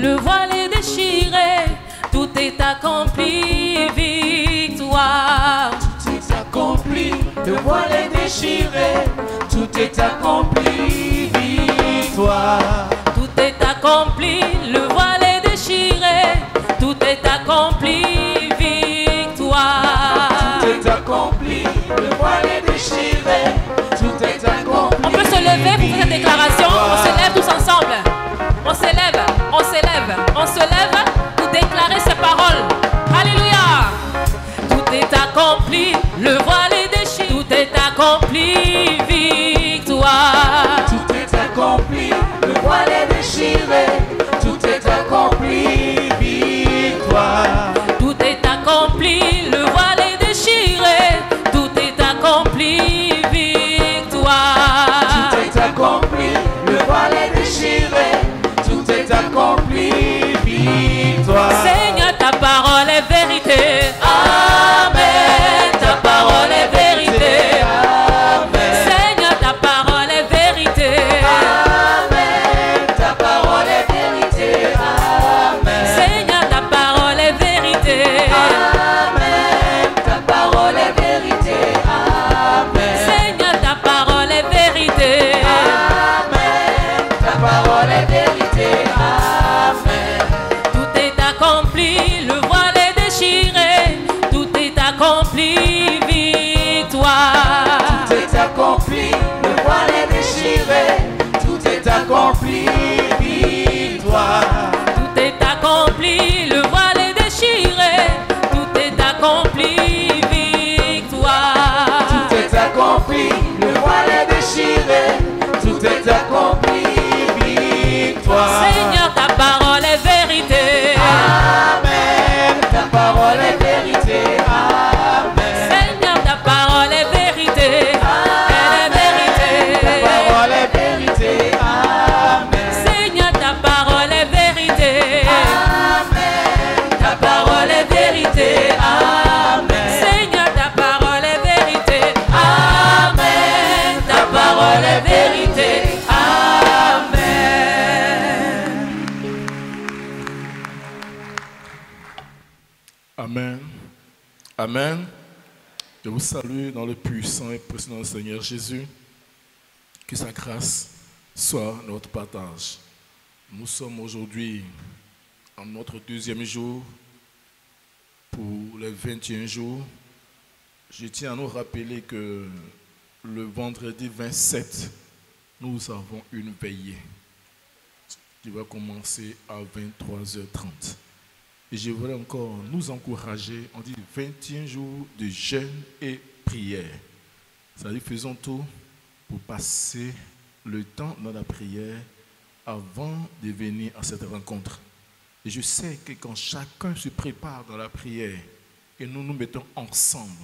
le voile est déchiré, tout est accompli, victoire. Tout est accompli, le voile est déchiré, tout est accompli, victoire. Tout est accompli, le voile est déchiré, tout est accompli, victoire. Tout est accompli, le voile est déchiré, tout est accompli. On peut se lever pour cette déclaration, on se lève tous ensemble. On s'élève, on s'élève, on se lève pour déclarer ces paroles. Alléluia. Tout est accompli, le voile est déchiré, tout est accompli, victoire. Tout est accompli, le voile est déchiré, tout est accompli, victoire. Tout est accompli, le voile est déchiré, tout est accompli, victoire. Tout est accompli, le voile est déchiré, tout est accompli, victoire. Seigneur, ta parole est vérité. Amen, Ta parole est vérité. Amen. Seigneur, ta parole est vérité. Amen, ta parole est vérité. Amen. Seigneur, ta parole est vérité. Amen, ta parole est vérité. Amen. Seigneur, ta parole est vérité. Amen, ta parole est vérité. Amen. Tout est accompli, le voile est déchiré. Tout est accompli, victoire. Tout est accompli, le voile est déchiré, tout est accompli, victoire. Tout est accompli, le voile est déchiré. Tout est accompli, victoire. Tout est accompli, le voile est déchiré, tout est accompli, victoire. Seigneur, ta parole est vérité. Amen, ta parole est vérité. Amen. Seigneur, ta parole est vérité. Elle est vérité. Ta parole est vérité. Amen. Seigneur, ta parole est vérité. Amen, Ta parole est vérité. Amen. Seigneur, ta parole est vérité. Amen. Ta parole est vérité. Amen. Amen. Amen. Je vous salue dans le puissant et précieux Seigneur Jésus. Que sa grâce soit notre partage. Nous sommes aujourd'hui en notre deuxième jour pour les 21 jours. Je tiens à nous rappeler que le vendredi 27, nous avons une veillée qui va commencer à 23h30. Et je voudrais encore nous encourager, on dit 21 jours de jeûne et prière. C'est-à-dire faisons tout pour passer le temps dans la prière avant de venir à cette rencontre. Et je sais que quand chacun se prépare dans la prière et nous nous mettons ensemble,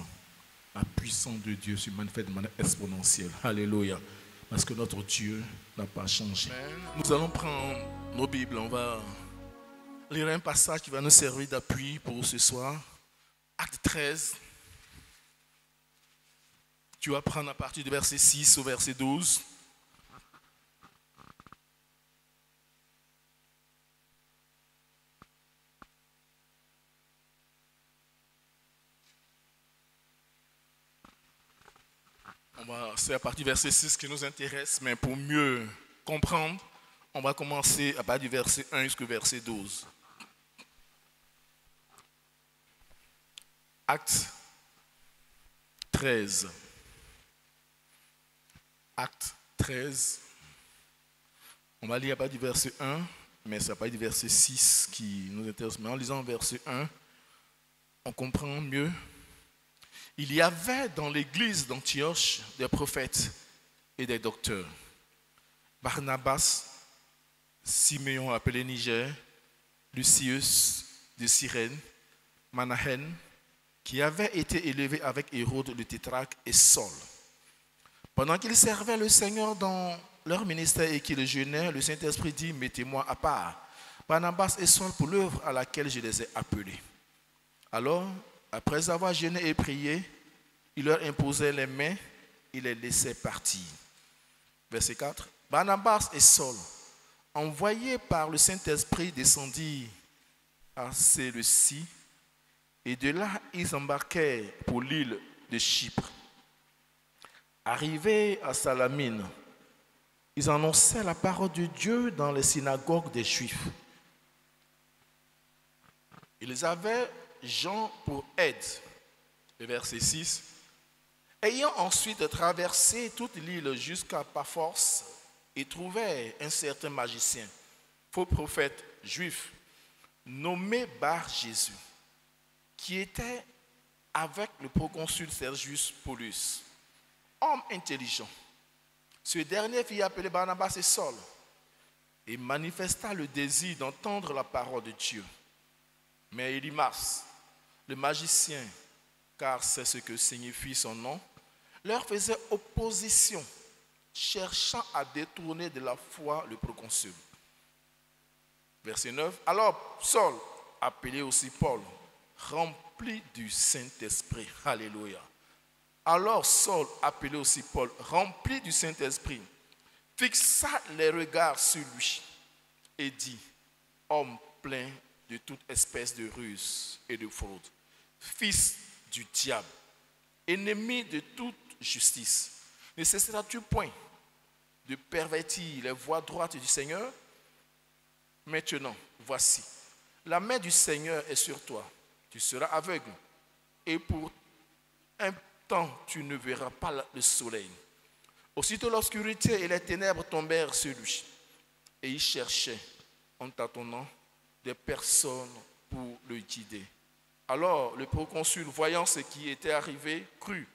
la puissance de Dieu se manifeste de manière exponentielle. Alléluia. Parce que notre Dieu n'a pas changé. Nous allons prendre nos Bibles, on va lire un passage qui va nous servir d'appui pour ce soir. Acte 13. Tu vas prendre à partir du verset 6 au verset 12. C'est à partir du verset 6 qui nous intéresse, mais pour mieux comprendre, on va commencer à partir du verset 1 jusqu'au verset 12. Acte 13. Acte 13. On va lire à partir du verset 1, mais c'est à partir du verset 6 qui nous intéresse. Mais en lisant le verset 1, on comprend mieux. Il y avait dans l'église d'Antioche des prophètes et des docteurs. Barnabas, Siméon appelé Niger, Lucius de Cyrène, Manahen, qui avait été élevé avec Hérode le tétrarque, et Saul. Pendant qu'ils servaient le Seigneur dans leur ministère et qu'ils jeûnaient, le Saint-Esprit dit: mettez-moi à part Barnabas et Saul pour l'œuvre à laquelle je les ai appelés. Alors, après avoir jeûné et prié, il leur imposait les mains et les laissait partir. Verset 4. Barnabas et Saul envoyés par le Saint-Esprit, descendirent à Séleucie, et de là, ils embarquèrent pour l'île de Chypre. Arrivés à Salamine, ils annonçaient la parole de Dieu dans les synagogues des Juifs. Ils avaient Jean pour aide. Le verset 6. Ayant ensuite traversé toute l'île jusqu'à Paphos, ils trouvèrent un certain magicien, faux prophète juif, nommé Bar-Jésus, qui était avec le proconsul Sergius Paulus, homme intelligent. Ce dernier fit appeler Barnabas et Saul et manifesta le désir d'entendre la parole de Dieu. Mais Élymas, le magicien, car c'est ce que signifie son nom, leur faisait opposition, cherchant à détourner de la foi le proconsul. Verset 9. Alors Saul, appelé aussi Paul, rempli du Saint-Esprit. Alléluia. Alors Saul, appelé aussi Paul, rempli du Saint-Esprit, fixa les regards sur lui et dit, homme plein de toute espèce de ruse et de fraude, fils du diable, ennemi de toute justice, ne cesseras-tu point de pervertir les voies droites du Seigneur? Maintenant, voici, la main du Seigneur est sur toi, tu seras aveugle, et pour un temps tu ne verras pas le soleil. Aussitôt l'obscurité et les ténèbres tombèrent sur lui, et il cherchait, en tâtonnant, des personnes pour le guider. Alors le proconsul, voyant ce qui était arrivé, crut,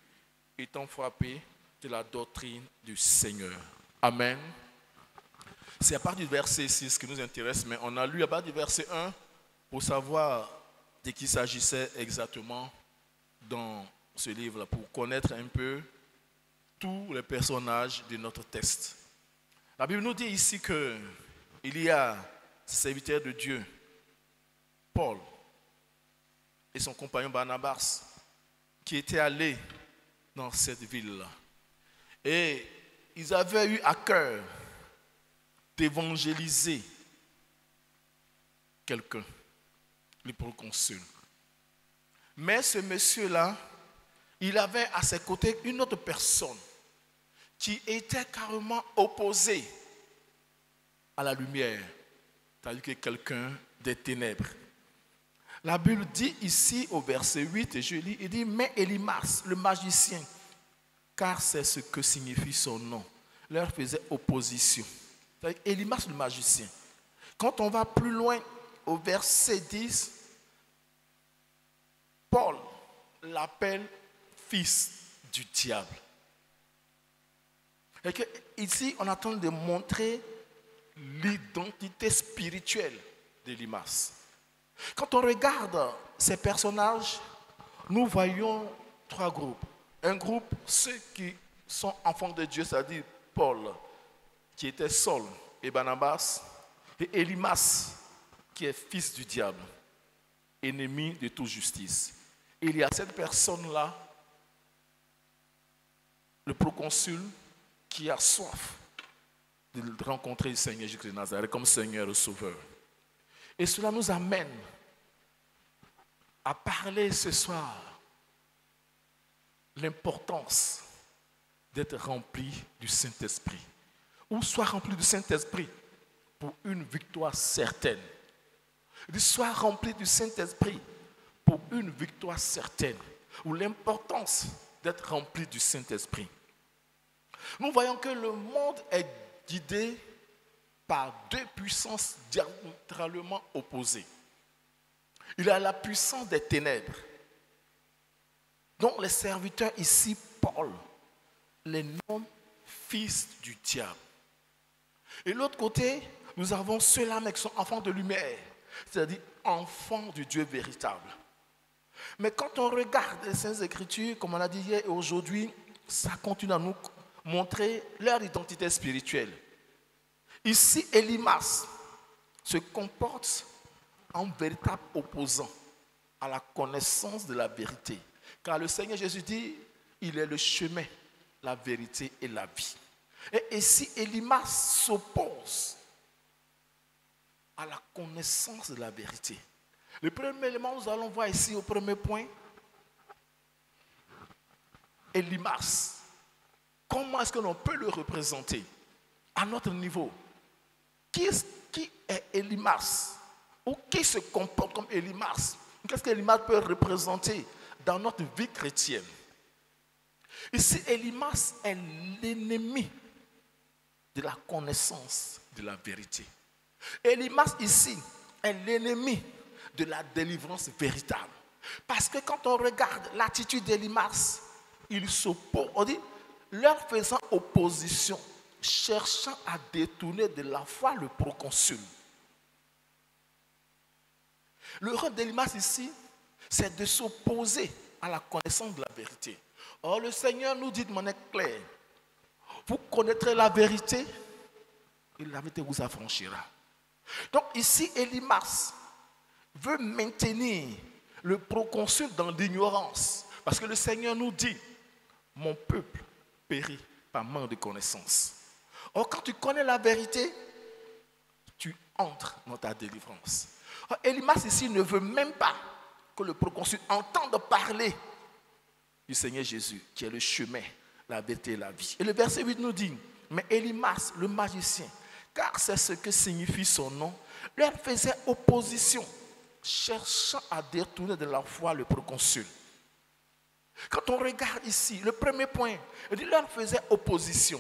étant frappé de la doctrine du Seigneur. Amen. C'est à partir du verset 6 qui nous intéresse, mais on a lu à partir du verset 1 pour savoir de qui s'agissait exactement dans ce livre-là, pour connaître un peu tous les personnages de notre texte. La Bible nous dit ici qu'il y a ce serviteur de Dieu, Paul, et son compagnon Barnabas, qui étaient allés dans cette ville-là. Et ils avaient eu à cœur d'évangéliser quelqu'un, le proconsul. Mais ce monsieur-là, il avait à ses côtés une autre personne qui était carrément opposée à la lumière, c'est-à-dire que quelqu'un des ténèbres. La Bible dit ici au verset 8, et je lis, il dit, mais Élymas, le magicien, car c'est ce que signifie son nom, leur faisait opposition. C'est-à-dire Élymas, le magicien. Quand on va plus loin, au verset 10, Paul l'appelle fils du diable. Et que ici, on attend de montrer l'identité spirituelle d'Élymas. Quand on regarde ces personnages, nous voyons trois groupes. Un groupe, ceux qui sont enfants de Dieu, c'est-à-dire Paul, qui était Saul, et Barnabas, et Élymas, qui est fils du diable, ennemi de toute justice. Et il y a cette personne-là, le proconsul, qui a soif de rencontrer le Seigneur Jésus de Nazareth comme Seigneur et Sauveur. Et cela nous amène à parler ce soir l'importance d'être rempli du Saint-Esprit. Ou soit rempli du Saint-Esprit pour une victoire certaine. Soit rempli du Saint-Esprit pour une victoire certaine. Ou l'importance d'être rempli du Saint-Esprit. Nous voyons que le monde est guidé par deux puissances diamétralement opposées. Il y a la puissance des ténèbres, dont les serviteurs ici, Paul, les nomment fils du diable. Et de l'autre côté, nous avons ceux-là qui sont enfants de lumière, c'est-à-dire enfants du Dieu véritable. Mais quand on regarde les Saintes Écritures, comme on l'a dit hier et aujourd'hui, ça continue à nous montrer leur identité spirituelle. Ici, Élymas se comporte en véritable opposant à la connaissance de la vérité. Car le Seigneur Jésus dit, il est le chemin, la vérité et la vie. Et ici, Élymas s'oppose à la connaissance de la vérité. Le premier élément, nous allons voir ici au premier point, Elimas. Comment est-ce que l'on peut le représenter à notre niveau? Qui est Elimas? Ou qui se comporte comme Elimas? Qu'est-ce qu'Elimas peut représenter dans notre vie chrétienne? Ici, Elimas est l'ennemi de la connaissance de la vérité. Elimas ici est l'ennemi de la délivrance véritable. Parce que quand on regarde l'attitude d'Elimas, il s'oppose, on dit, leur faisant opposition, cherchant à détourner de la foi le proconsul. Le rôle d'Elimas ici, c'est de s'opposer à la connaissance de la vérité. Or, le Seigneur nous dit de manière claire, vous connaîtrez la vérité et la vérité vous affranchira. Donc ici, Elimas veut maintenir le proconsul dans l'ignorance. Parce que le Seigneur nous dit, mon peuple périt par manque de connaissance. Or, quand tu connais la vérité, tu entres dans ta délivrance. Or, Elimas ici ne veut même pas que le proconsul entende parler du Seigneur Jésus, qui est le chemin, la vérité et la vie. Et le verset 8 nous dit, mais Elimas, le magicien, car c'est ce que signifie son nom, leur faisait opposition, cherchant à détourner de la foi le proconsul. Quand on regarde ici, le premier point, il leur faisait opposition.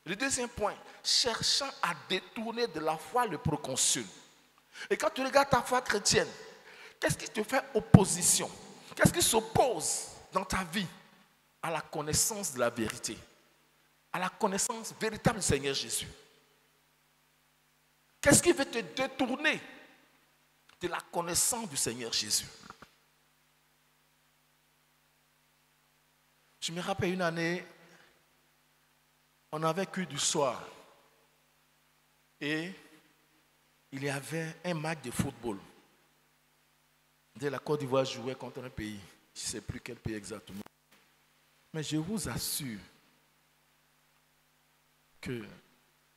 Le deuxième point, cherchant à détourner de la foi le proconsul. Et quand tu regardes ta foi chrétienne, qu'est-ce qui te fait opposition? Qu'est-ce qui s'oppose dans ta vie à la connaissance de la vérité, à la connaissance véritable du Seigneur Jésus? Qu'est-ce qui veut te détourner de la connaissance du Seigneur Jésus? Je me rappelle une année, on avait cuit du soir et il y avait un match de football. La Côte d'Ivoire jouait contre un pays, je ne sais plus quel pays exactement. Mais je vous assure que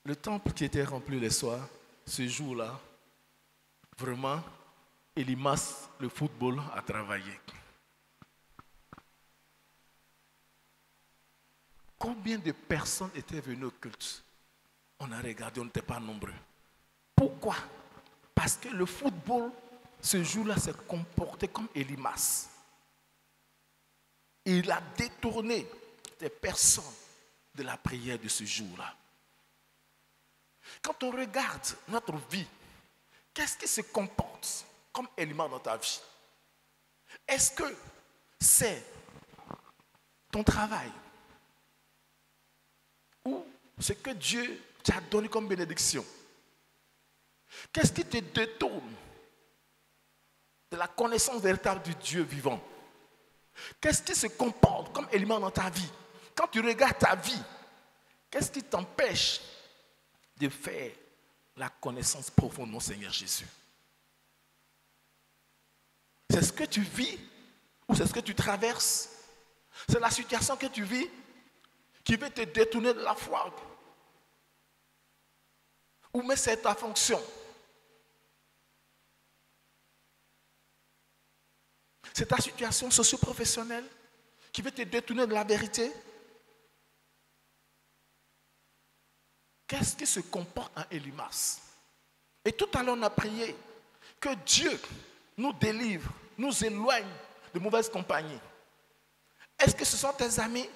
le temple qui était rempli les soirs, ce jour-là, vraiment, Elimas, le football, a travaillé. Combien de personnes étaient venues au culte? On a regardé, on n'était pas nombreux. Pourquoi? Parce que le football, ce jour-là, s'est comporté comme Elimas. Il a détourné des personnes de la prière de ce jour-là. Quand on regarde notre vie, qu'est-ce qui se comporte comme Elimas dans ta vie? Est-ce que c'est ton travail? Ou ce que Dieu t'a donné comme bénédiction? Qu'est-ce qui te détourne de la connaissance véritable du Dieu vivant? Qu'est-ce qui se comporte comme élément dans ta vie? Quand tu regardes ta vie, qu'est-ce qui t'empêche de faire la connaissance profonde de mon Seigneur Jésus? C'est ce que tu vis ou c'est ce que tu traverses? C'est la situation que tu vis qui veut te détourner de la foi? Ou mais c'est ta fonction? C'est ta situation socio-professionnelle qui veut te détourner de la vérité? Qu'est-ce qui se comporte en Elimas? Et tout à l'heure, on a prié que Dieu nous délivre, nous éloigne de mauvaises compagnies. Est-ce que ce sont tes amis?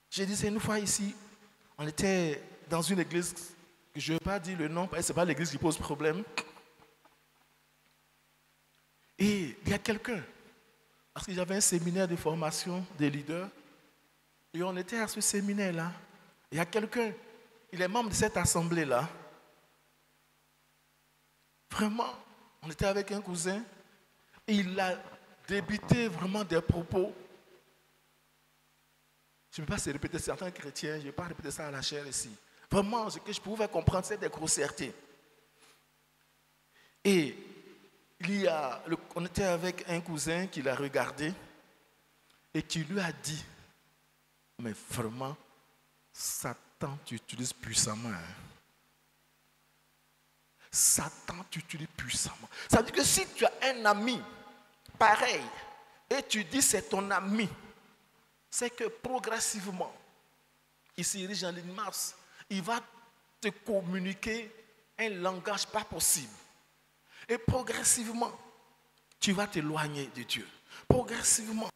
Je disais une fois ici, on était dans une église, que je ne vais pas dire le nom, parce que ce n'est pas l'église qui pose problème. Et il y a quelqu'un, parce qu'il y avait un séminaire de formation des leaders, et on était à ce séminaire-là. Il y a quelqu'un, il est membre de cette assemblée-là. Vraiment, on était avec un cousin, et il a débité vraiment des propos. Je ne vais pas se répéter ça en tant que chrétien, je ne vais pas répéter ça à la chair ici. Vraiment, ce que je pouvais comprendre, c'est des grossièretés. Et on était avec un cousin qui l'a regardé et qui lui a dit, mais vraiment, Satan t'utilise puissamment. Hein. Satan t'utilise puissamment. Ça veut dire que si tu as un ami pareil et tu dis c'est ton ami, c'est que progressivement, il se dirige en ligne Mars, il va te communiquer un langage pas possible. Et progressivement, tu vas t'éloigner de Dieu. Progressivement,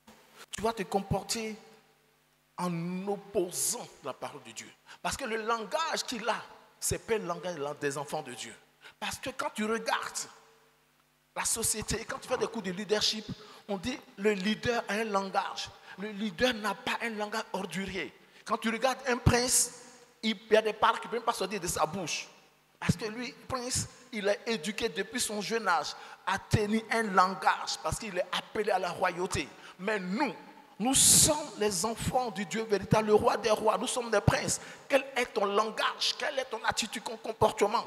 tu vas te comporter en opposant la parole de Dieu. Parce que le langage qu'il a, c'est pas le langage des enfants de Dieu. Parce que quand tu regardes la société, quand tu fais des cours de leadership, on dit le leader a un langage. Le leader n'a pas un langage ordurier. Quand tu regardes un prince, il y a des paroles qui ne peuvent pas sortir de sa bouche. Parce que lui, prince, il est éduqué depuis son jeune âge à tenir un langage parce qu'il est appelé à la royauté. Mais nous sommes les enfants du Dieu véritable, le roi des rois. Nous sommes des princes. Quel est ton langage? Quelle est ton attitude, ton comportement?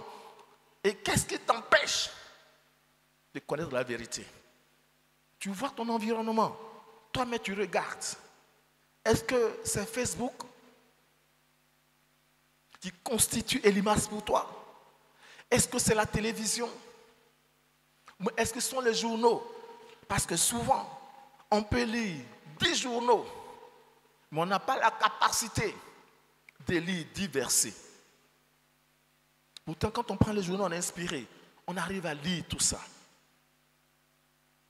Et qu'est-ce qui t'empêche de connaître la vérité? Tu vois ton environnement. Toi-même, tu regardes. Est-ce que c'est Facebook qui constitue Elimas pour toi? Est-ce que c'est la télévision? Ou est-ce que ce sont les journaux? Parce que souvent, on peut lire 10 journaux, mais on n'a pas la capacité de lire 10 versets. Pourtant, quand on prend les journaux, on est inspiré. On arrive à lire tout ça.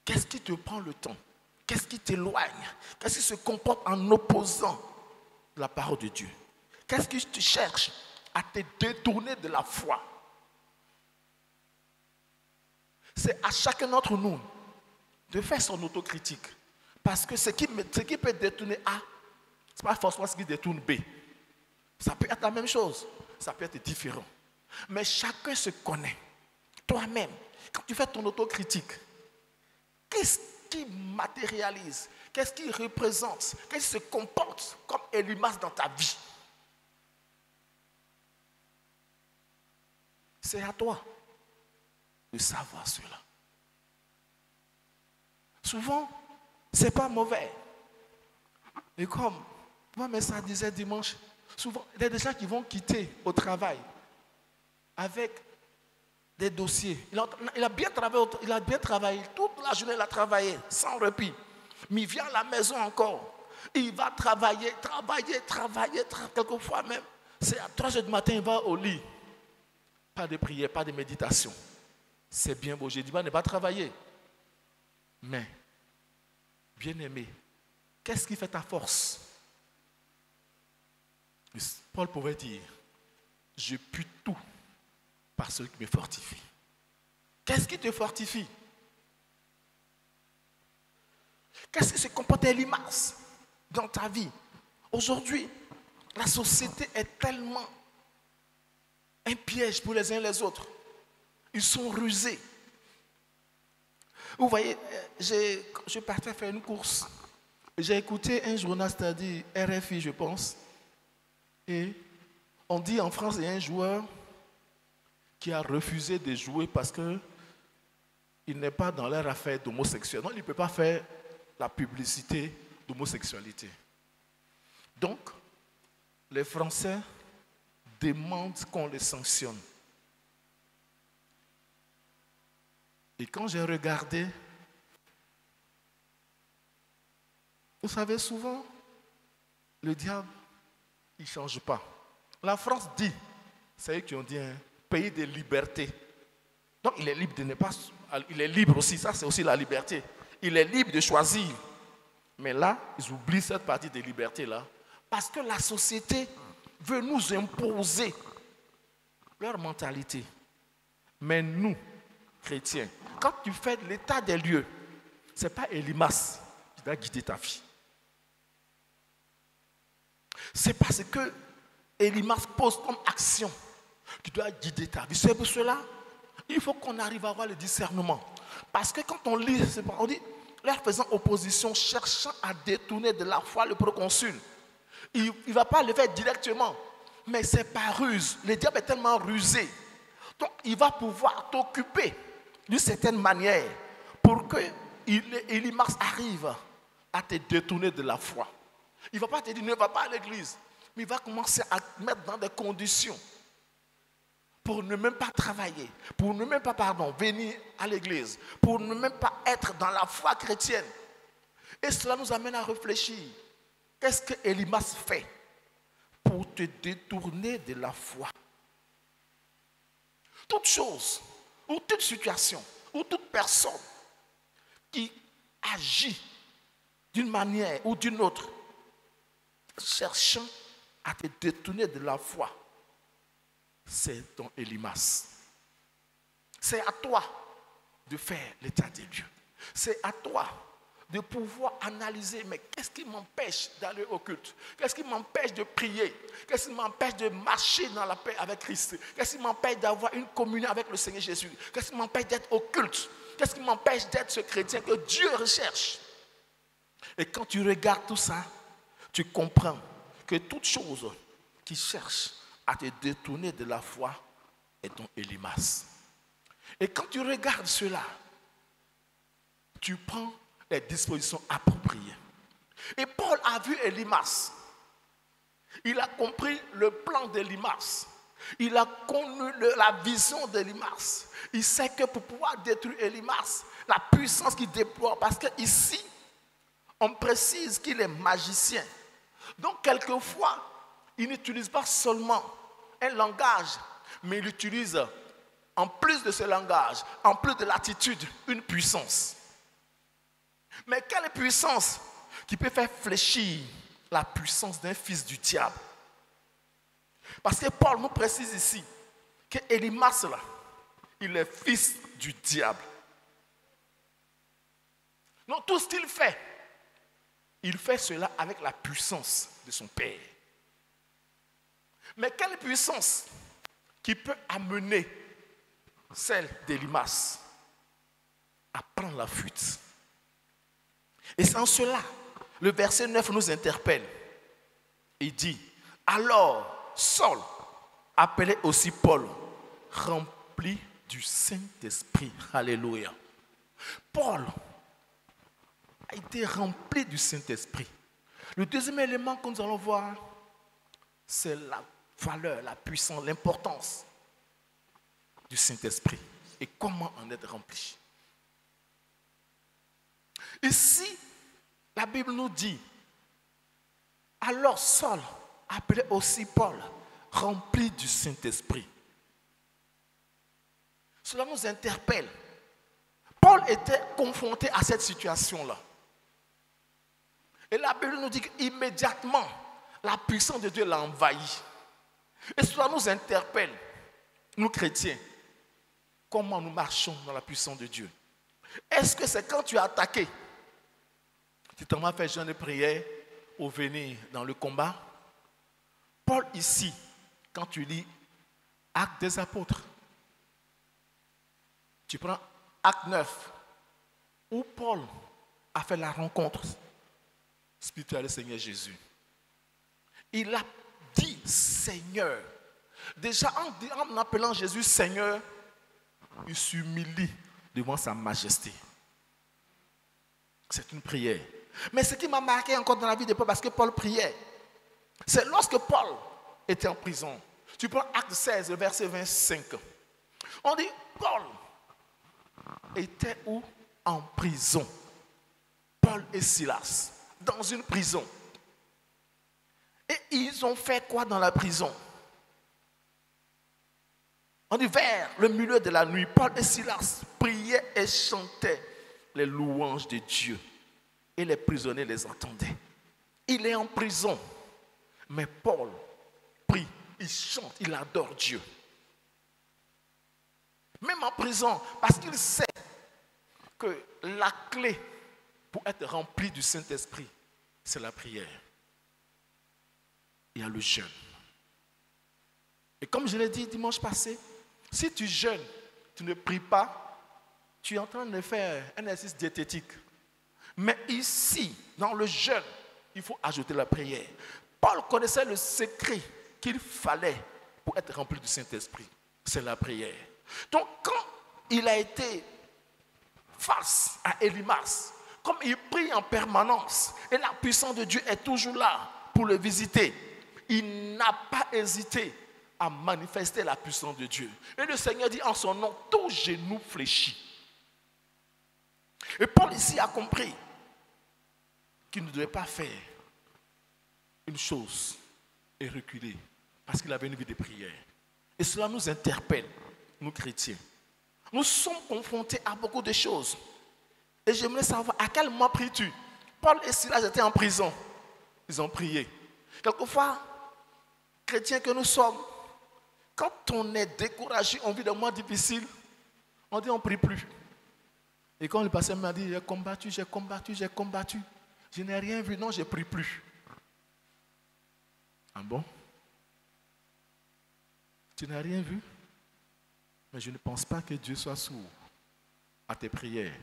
Qu'est-ce qui te prend le temps? Qu'est-ce qui t'éloigne? Qu'est-ce qui se comporte en opposant la parole de Dieu? Qu'est-ce que tu cherches à te détourner de la foi? C'est à chacun d'entre nous de faire son autocritique. Parce que ce qui peut détourner A, ce n'est pas forcément ce qui détourne B. Ça peut être la même chose, ça peut être différent. Mais chacun se connaît. Toi-même, quand tu fais ton autocritique, qu'est-ce qui matérialise? Qu'est-ce qui représente? Qu'est-ce qui se comporte comme Elimas dans ta vie? C'est à toi de savoir cela. Souvent, ce n'est pas mauvais. Et comme moi, mais ça disait dimanche, souvent, il y a des gens qui vont quitter au travail avec des dossiers. Il a bien travaillé, toute la journée il a travaillé, sans répit. Mais il vient à la maison encore. Il va travailler, quelquefois même. C'est à 3 heures du matin, il va au lit. Pas de prière, pas de méditation. C'est bien beau. J'ai dit, ne pas travailler. Mais, bien-aimé, qu'est-ce qui fait ta force? Paul pouvait dire, je puis tout par celui qui me fortifie. Qu'est-ce qui te fortifie? Qu'est-ce qui se comporte Elimas dans ta vie? Aujourd'hui, la société est tellement un piège pour les uns et les autres. Ils sont rusés. Vous voyez, je partais faire une course. J'ai écouté un journaliste, c'est-à-dire RFI, je pense. Et on dit en France, il y a un joueur qui a refusé de jouer parce qu'il n'est pas dans leur affaire d'homosexuel. Donc, il ne peut pas faire la publicité d'homosexualité. Donc, les Français demandent qu'on les sanctionne. Et quand j'ai regardé, vous savez, souvent, le diable, il ne change pas. La France dit, c'est eux qui ont dit, un pays de liberté. Donc, il est libre de ne pas... Il est libre aussi, ça c'est aussi la liberté. Il est libre de choisir. Mais là, ils oublient cette partie de liberté-là. Parce que la société veut nous imposer leur mentalité. Mais nous, chrétiens, quand tu fais l'état des lieux, ce n'est pas Elimas qui doit guider ta vie. C'est parce que Elimas pose comme action qui doit guider ta vie. C'est pour cela, il faut qu'on arrive à avoir le discernement. Parce que quand on lit, on dit, leur faisant opposition, cherchant à détourner de la foi le proconsul. Il ne va pas le faire directement, mais c'est par ruse. Le diable est tellement rusé. Donc, il va pouvoir t'occuper d'une certaine manière pour que Elimas arrive à te détourner de la foi. Il ne va pas te dire ne va pas à l'église, mais il va commencer à te mettre dans des conditions pour ne même pas travailler, pour ne même pas, venir à l'église, pour ne même pas être dans la foi chrétienne. Et cela nous amène à réfléchir. Qu'est-ce que Élimas fait pour te détourner de la foi? Toute chose, ou toute situation, ou toute personne qui agit d'une manière ou d'une autre, cherchant à te détourner de la foi, c'est ton Élimas. C'est à toi de faire l'état des lieux. C'est à toi de pouvoir analyser, mais qu'est-ce qui m'empêche d'aller au culte? Qu'est-ce qui m'empêche de prier? Qu'est-ce qui m'empêche de marcher dans la paix avec Christ? Qu'est-ce qui m'empêche d'avoir une communion avec le Seigneur Jésus? Qu'est-ce qui m'empêche d'être au culte? Qu'est-ce qui m'empêche d'être ce chrétien que Dieu recherche? Et quand tu regardes tout ça, tu comprends que toute chose qui cherche à te détourner de la foi est ton Élimas. Et quand tu regardes cela, tu prends les dispositions appropriées. Et Paul a vu Élimas. Il a compris le plan d'Élimas. Il a connu la vision d'Élimas. Il sait que pour pouvoir détruire Élimas, la puissance qu'il déploie, parce qu'ici, on précise qu'il est magicien. Donc, quelquefois, il n'utilise pas seulement un langage, mais il utilise, en plus de ce langage, en plus de l'attitude, une puissance. Mais quelle puissance qui peut faire fléchir la puissance d'un fils du diable? Parce que Paul nous précise ici que Élimas, là, il est fils du diable. Donc tout ce qu'il fait, il fait cela avec la puissance de son père. Mais quelle puissance qui peut amener celle d'Élimas à prendre la fuite? Et c'est en cela, le verset 9 nous interpelle. Il dit, alors Saul, appelé aussi Paul, rempli du Saint-Esprit. Alléluia. Paul a été rempli du Saint-Esprit. Le deuxième élément que nous allons voir, c'est la valeur, la puissance, l'importance du Saint-Esprit et comment en être rempli. Ici, la Bible nous dit, alors Saul, appelé aussi Paul, rempli du Saint-Esprit. Cela nous interpelle. Paul était confronté à cette situation-là. Et la Bible nous dit qu'immédiatement, la puissance de Dieu l'a envahi. Et cela nous interpelle, nous chrétiens, comment nous marchons dans la puissance de Dieu. Est-ce que c'est quand tu es attaqué, tu t'en vas faire jeûne et prière ou venir dans le combat? Paul ici, quand tu lis Actes des Apôtres, tu prends Acte 9, où Paul a fait la rencontre spirituelle du Seigneur Jésus. Il a dit Seigneur. Déjà en appelant Jésus Seigneur, il s'humilie devant sa majesté. C'est une prière. Mais ce qui m'a marqué encore dans la vie de Paul, parce que Paul priait, c'est lorsque Paul était en prison. Tu prends Acte 16, verset 25. On dit, Paul était où? En prison. Paul et Silas, dans une prison. Et ils ont fait quoi dans la prison? On dit, vers le milieu de la nuit, Paul et Silas priaient et chantaient les louanges de Dieu. Et les prisonniers les entendaient. Il est en prison. Mais Paul prie, il chante, il adore Dieu. Même en prison, parce qu'il sait que la clé pour être rempli du Saint-Esprit, c'est la prière. Il y a le jeûne. Et comme je l'ai dit dimanche passé, si tu jeûnes, tu ne pries pas, tu es en train de faire un exercice diététique. Mais ici, dans le jeûne, il faut ajouter la prière. Paul connaissait le secret qu'il fallait pour être rempli du Saint-Esprit. C'est la prière. Donc, quand il a été face à Élimas, comme il prie en permanence, et la puissance de Dieu est toujours là pour le visiter, il n'a pas hésité à manifester la puissance de Dieu. Et le Seigneur dit en son nom, tout genou fléchit. Et Paul ici a compris qu'il ne devait pas faire une chose et reculer parce qu'il avait une vie de prière. Et cela nous interpelle, nous chrétiens. Nous sommes confrontés à beaucoup de choses. Et j'aimerais savoir, à quel moment pries-tu? Paul et Silas étaient en prison. Ils ont prié. Quelquefois, chrétiens que nous sommes, quand on est découragé, on vit des mois difficiles, on dit on ne prie plus. Et quand le pasteur m'a dit, j'ai combattu, j'ai combattu, j'ai combattu, je n'ai rien vu, non, je ne prie plus. Ah bon? Tu n'as rien vu? Mais je ne pense pas que Dieu soit sourd à tes prières.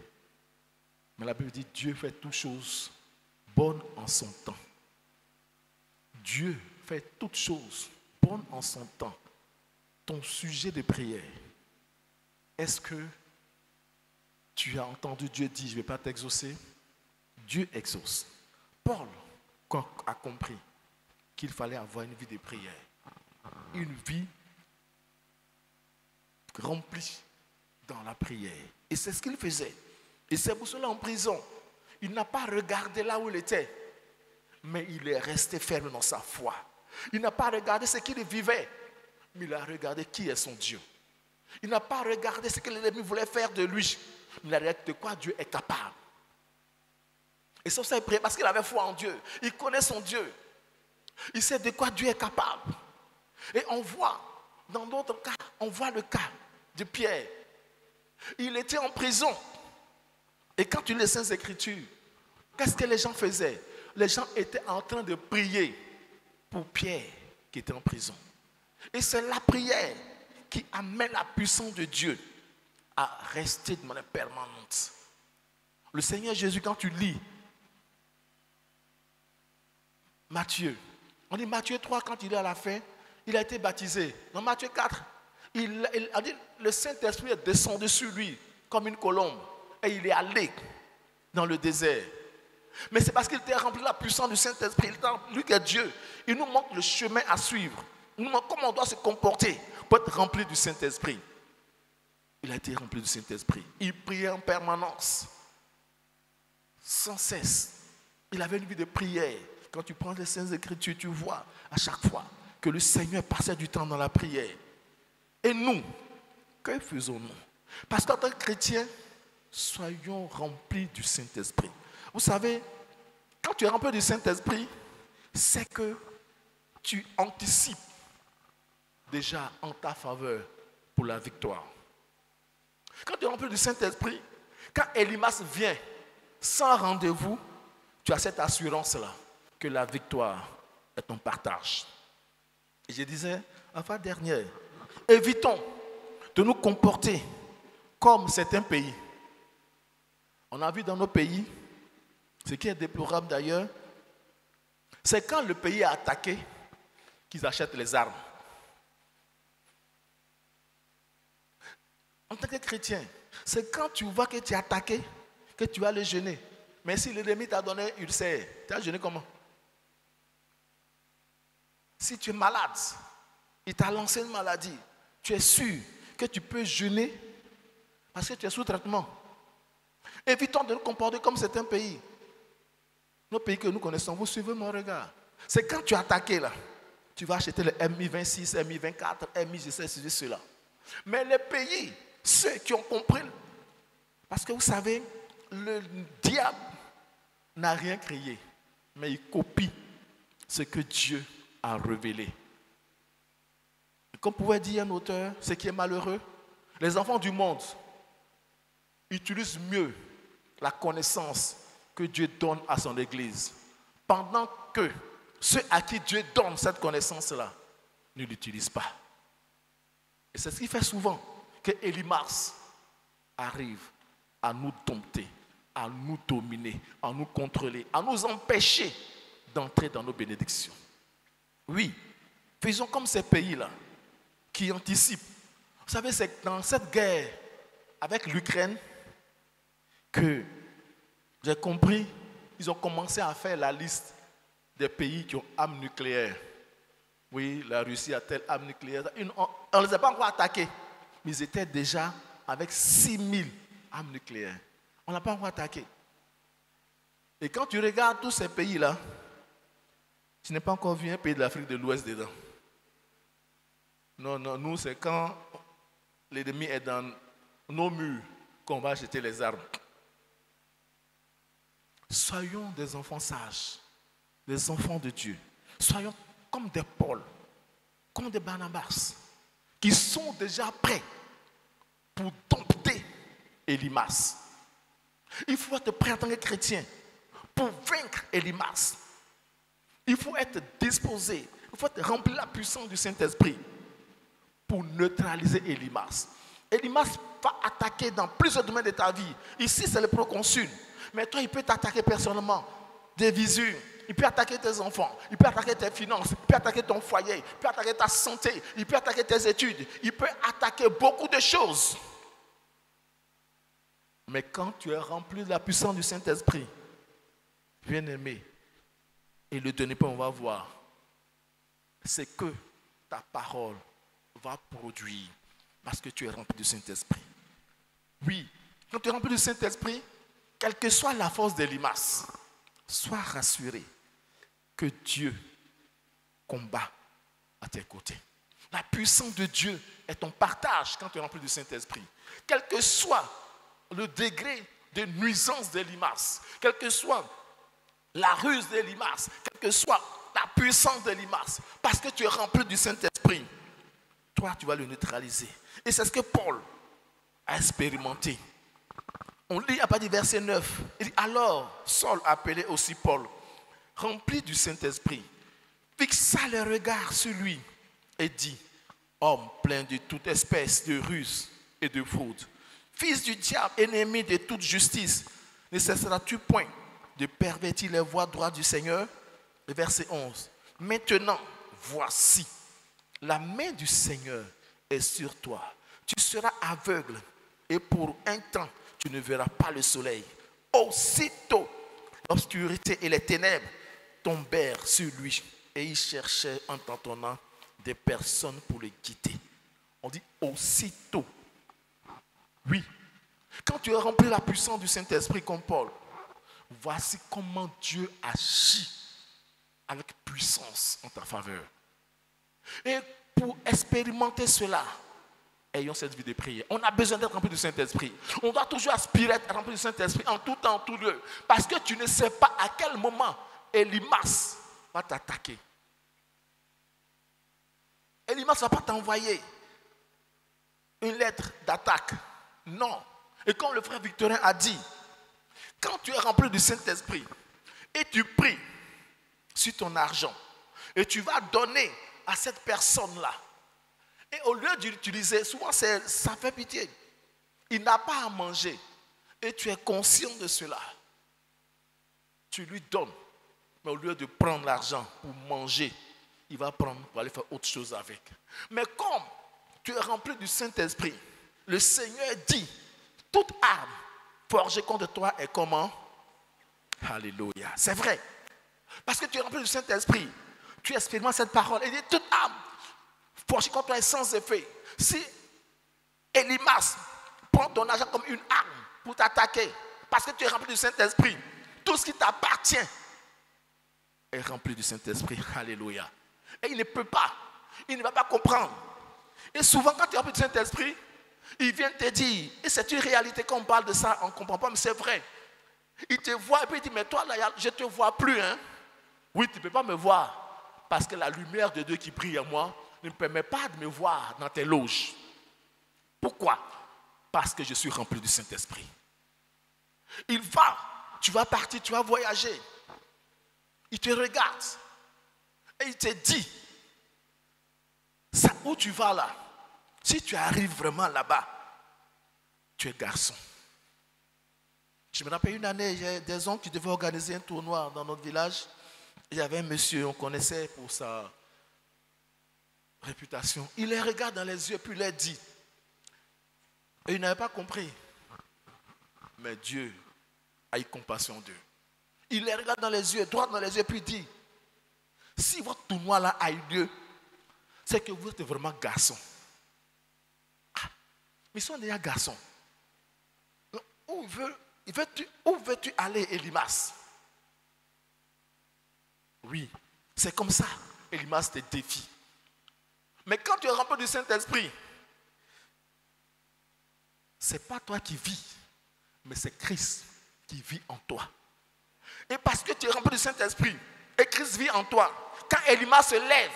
Mais la Bible dit, Dieu fait toutes choses bonnes en son temps. Dieu fait toutes choses bonnes en son temps. Ton sujet de prière, est-ce que tu as entendu Dieu dire, je ne vais pas t'exaucer? Dieu exauce. Paul a compris qu'il fallait avoir une vie de prière. Une vie remplie dans la prière. Et c'est ce qu'il faisait. Et c'est pour cela en prison, il n'a pas regardé là où il était, mais il est resté ferme dans sa foi. Il n'a pas regardé ce qu'il vivait, mais il a regardé qui est son Dieu. Il n'a pas regardé ce que l'ennemi voulait faire de lui, mais il a regardé de quoi Dieu est capable. Et c'est ça, il priait parce qu'il avait foi en Dieu. Il connaît son Dieu. Il sait de quoi Dieu est capable. Et on voit, dans d'autres cas, on voit le cas de Pierre. Il était en prison. Et quand tu lis les Saintes Écritures, qu'est-ce que les gens faisaient? Les gens étaient en train de prier pour Pierre qui était en prison. Et c'est la prière qui amène la puissance de Dieu à rester de manière permanente. Le Seigneur Jésus, quand tu lis Matthieu, on dit Matthieu 3, quand il est à la fin, il a été baptisé. Dans Matthieu 4, il a dit le Saint-Esprit est descendu sur lui comme une colombe et il est allé dans le désert. Mais c'est parce qu'il était rempli de la puissance du Saint-Esprit. Lui qui est Dieu, il nous montre le chemin à suivre. Il nous montre comment on doit se comporter pour être rempli du Saint-Esprit. Il a été rempli du Saint-Esprit. Il priait en permanence, sans cesse. Il avait une vie de prière. Quand tu prends les Saintes Écritures, tu vois à chaque fois que le Seigneur passait du temps dans la prière. Et nous, que faisons-nous? Parce qu'en tant que chrétiens, soyons remplis du Saint-Esprit. Vous savez, quand tu es rempli du Saint-Esprit, c'est que tu anticipes déjà en ta faveur pour la victoire. Quand tu es rempli du Saint-Esprit, quand Elimas vient sans rendez-vous, tu as cette assurance-là que la victoire est ton partage. Et je disais, la fois dernière, évitons de nous comporter comme certains pays. On a vu dans nos pays, ce qui est déplorable d'ailleurs, c'est quand le pays est attaqué qu'ils achètent les armes. En tant que chrétien, c'est quand tu vois que tu es attaqué que tu vas le jeûner. Mais si l'ennemi t'a donné ulcère, tu as jeûné comment? Si tu es malade, il t'a lancé une maladie, tu es sûr que tu peux jeûner parce que tu es sous traitement. Évitons de nous comporter comme certains pays. Nos pays que nous connaissons, vous suivez mon regard. C'est quand tu es attaqué là, tu vas acheter le MI26, MI24, MI, je sais, cela. Mais les pays, ceux qui ont compris, parce que vous savez, le diable n'a rien créé, mais il copie ce que Dieu a révélé. Et comme pouvait dire un auteur, ce qui est malheureux, les enfants du monde utilisent mieux la connaissance que Dieu donne à son Église, pendant que ceux à qui Dieu donne cette connaissance-là ne l'utilisent pas. Et c'est ce qui fait souvent que Elimas arrive à nous dompter, à nous dominer, à nous contrôler, à nous empêcher d'entrer dans nos bénédictions. Oui, faisons comme ces pays-là qui anticipent. Vous savez, c'est dans cette guerre avec l'Ukraine que j'ai compris, ils ont commencé à faire la liste des pays qui ont armes nucléaires. oui, la Russie a telle arme nucléaire. On ne les a pas encore attaqués, mais ils étaient déjà avec 6000 armes nucléaires. On n'a pas encore attaqué. Et quand tu regardes tous ces pays-là, tu n'as pas encore vu un pays de l'Afrique de l'Ouest dedans. Non, non, nous, c'est quand l'ennemi est dans nos murs qu'on va acheter les armes. Soyons des enfants sages, des enfants de Dieu. Soyons comme des Paul, comme des Barnabas, qui sont déjà prêts pour dompter Élymas. Il faut être prêt en tant que chrétien pour vaincre Élymas. Il faut être disposé, il faut être rempli de la puissance du Saint-Esprit pour neutraliser Élymas. Élymas va attaquer dans plusieurs domaines de ta vie. Ici, c'est le proconsul. Mais toi, il peut t'attaquer personnellement. Des visus. Il peut attaquer tes enfants. Il peut attaquer tes finances. Il peut attaquer ton foyer. Il peut attaquer ta santé. Il peut attaquer tes études. Il peut attaquer beaucoup de choses. Mais quand tu es rempli de la puissance du Saint-Esprit, bien-aimé, et le dernier point, on va voir, c'est que ta parole va produire parce que tu es rempli du Saint-Esprit. Oui, quand tu es rempli du Saint-Esprit, quelle que soit la force d'Élymas, sois rassuré que Dieu combat à tes côtés. La puissance de Dieu est ton partage quand tu es rempli du Saint-Esprit. Quel que soit le degré de nuisance d'Élymas, quelle que soit la ruse d'Élymas, quelle que soit la puissance d'Élymas, parce que tu es rempli du Saint-Esprit, toi tu vas le neutraliser. Et c'est ce que Paul a expérimenté. On lit à partir du verset 9. Il dit, alors Saul, appelé aussi Paul, rempli du Saint-Esprit, fixa les regards sur lui et dit, homme plein de toute espèce de ruse et de fraude, fils du diable, ennemi de toute justice, ne cesseras-tu point de pervertir les voies droites du Seigneur? Le verset 11. Maintenant, voici, la main du Seigneur est sur toi. Tu seras aveugle et pour un temps, tu ne verras pas le soleil. Aussitôt, l'obscurité et les ténèbres tombèrent sur lui et il cherchait en tâtonnant des personnes pour le guider. On dit aussitôt. Oui. Quand tu es rempli de la puissance du Saint-Esprit comme Paul, voici comment Dieu agit avec puissance en ta faveur. Et pour expérimenter cela, ayons cette vie de prière. On a besoin d'être rempli du Saint-Esprit. On doit toujours aspirer à être rempli du Saint-Esprit en tout temps, en tout lieu. Parce que tu ne sais pas à quel moment Élymas va t'attaquer. Élymas ne va pas t'envoyer une lettre d'attaque. Non. Et comme le frère Victorin a dit, quand tu es rempli du Saint-Esprit et tu pries sur ton argent et tu vas donner à cette personne-là, et au lieu d'utiliser, souvent ça fait pitié, il n'a pas à manger et tu es conscient de cela, tu lui donnes, mais au lieu de prendre l'argent pour manger, il va prendre pour aller faire autre chose avec. Mais comme tu es rempli du Saint-Esprit, le Seigneur dit, toute arme forgée contre toi est comment? Alléluia. C'est vrai. Parce que tu es rempli du Saint-Esprit, tu expérimentes cette parole et dit, toute arme forgée contre toi est sans effet. Si Élymas prend ton argent comme une arme pour t'attaquer, parce que tu es rempli du Saint-Esprit, tout ce qui t'appartient est rempli du Saint-Esprit. Alléluia. Et il ne peut pas, il ne va pas comprendre. Et souvent quand tu es rempli du Saint-Esprit, il vient te dire, et c'est une réalité quand on parle de ça, on ne comprend pas, mais c'est vrai. Il te voit et puis il dit, mais toi là, je ne te vois plus. Hein? Oui, tu ne peux pas me voir, parce que la lumière de Dieu qui brille en moi ne me permet pas de me voir dans tes loges. Pourquoi? Parce que je suis rempli du Saint-Esprit. Il va, tu vas partir, tu vas voyager. Il te regarde et il te dit, ça, où tu vas là? Si tu arrives vraiment là-bas, tu es garçon. Je me rappelle une année, il y a des oncles qui devaient organiser un tournoi dans notre village. Il y avait un monsieur, on connaissait pour sa réputation. Il les regarde dans les yeux, puis il leur dit. Et il n'avait pas compris. Mais Dieu a eu compassion d'eux. Il les regarde dans les yeux, droit dans les yeux, puis il dit, si votre tournoi là a eu lieu, c'est que vous êtes vraiment garçon. Ah, mais ils sont déjà garçons. Où veux-tu aller, Elimas? Oui, c'est comme ça. Elimas te défie. Mais quand tu es rempli du Saint-Esprit, ce n'est pas toi qui vis, mais c'est Christ qui vit en toi. Et parce que tu es rempli du Saint-Esprit, et Christ vit en toi, quand Elimas se lève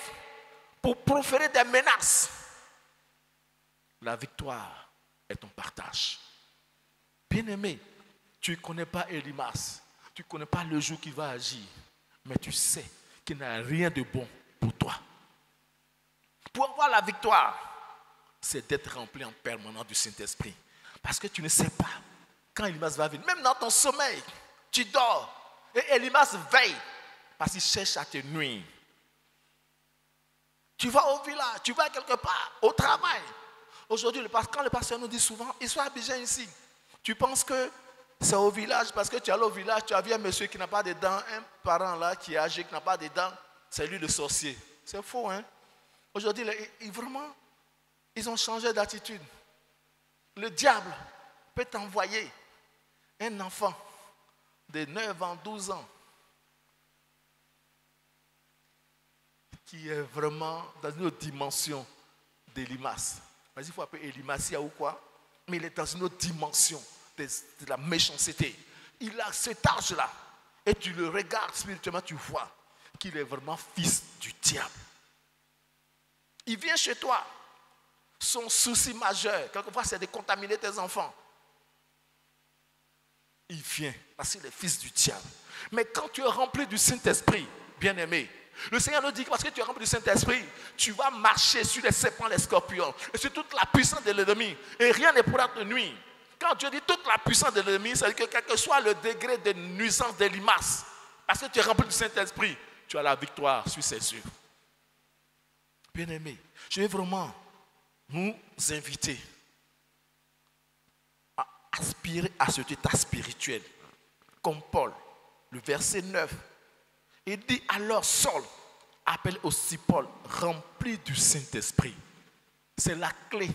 pour proférer des menaces, la victoire est ton partage. Bien-aimé, tu ne connais pas Elimas, tu ne connais pas le jour qu'il va agir, mais tu sais qu'il n'y a rien de bon pour toi. Pour avoir la victoire, c'est d'être rempli en permanence du Saint-Esprit. Parce que tu ne sais pas quand Elimas va venir. Même dans ton sommeil, tu dors. Et Elimas veille parce qu'il cherche à te nuire. Tu vas au village, tu vas quelque part, au travail. Aujourd'hui, quand le pasteur nous dit souvent, il soit Abidjan ici. Tu penses que c'est au village, parce que tu es allé au village, tu as vu un monsieur qui n'a pas de dents, un parent là qui est âgé, qui n'a pas de dents, c'est lui le sorcier. C'est faux, hein? Aujourd'hui, vraiment, ils ont changé d'attitude. Le diable peut t'envoyer un enfant de 9 ans, 12 ans, qui est vraiment dans une autre dimension d'Elimas. Vas-y, il faut appeler Elimasia ou quoi, mais il est dans une autre dimension de la méchanceté. Il a cet âge-là, et tu le regardes spirituellement, tu vois qu'il est vraiment fils du diable. Il vient chez toi. Son souci majeur, quelquefois, c'est de contaminer tes enfants. Il vient parce qu'il est fils du diable. Mais quand tu es rempli du Saint-Esprit, bien-aimé, le Seigneur nous dit que parce que tu es rempli du Saint-Esprit, tu vas marcher sur les serpents, les scorpions, et sur toute la puissance de l'ennemi. Et rien ne pourra te nuire. Quand Dieu dit toute la puissance de l'ennemi, c'est-à-dire que quel que soit le degré de nuisance des limaces, parce que tu es rempli du Saint-Esprit, tu as la victoire sur ses yeux. Bien-aimé, je vais vraiment nous inviter à aspirer à cet état spirituel. Comme Paul, le verset 9, il dit alors Saul appelle aussi Paul, rempli du Saint-Esprit. C'est la clé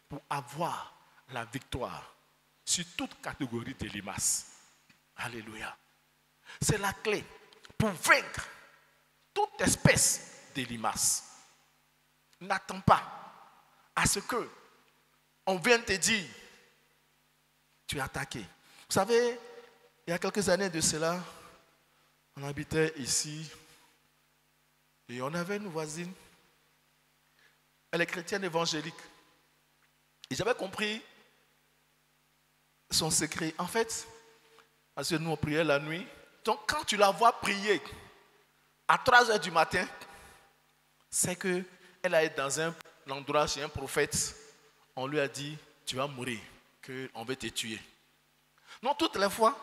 pour avoir la victoire sur toute catégorie de limaces. Alléluia. C'est la clé pour vaincre toute espèce de limaces. N'attends pas à ce que on vienne te dire tu es attaqué. Vous savez, il y a quelques années de cela, on habitait ici et on avait une voisine, elle est chrétienne évangélique. Et j'avais compris son secret. En fait, parce que nous on priait la nuit, donc quand tu la vois prier à 3h du matin, c'est qu'elle a été dans un endroit chez un prophète, on lui a dit, tu vas mourir, qu'on veut te tuer. Non, toutes les fois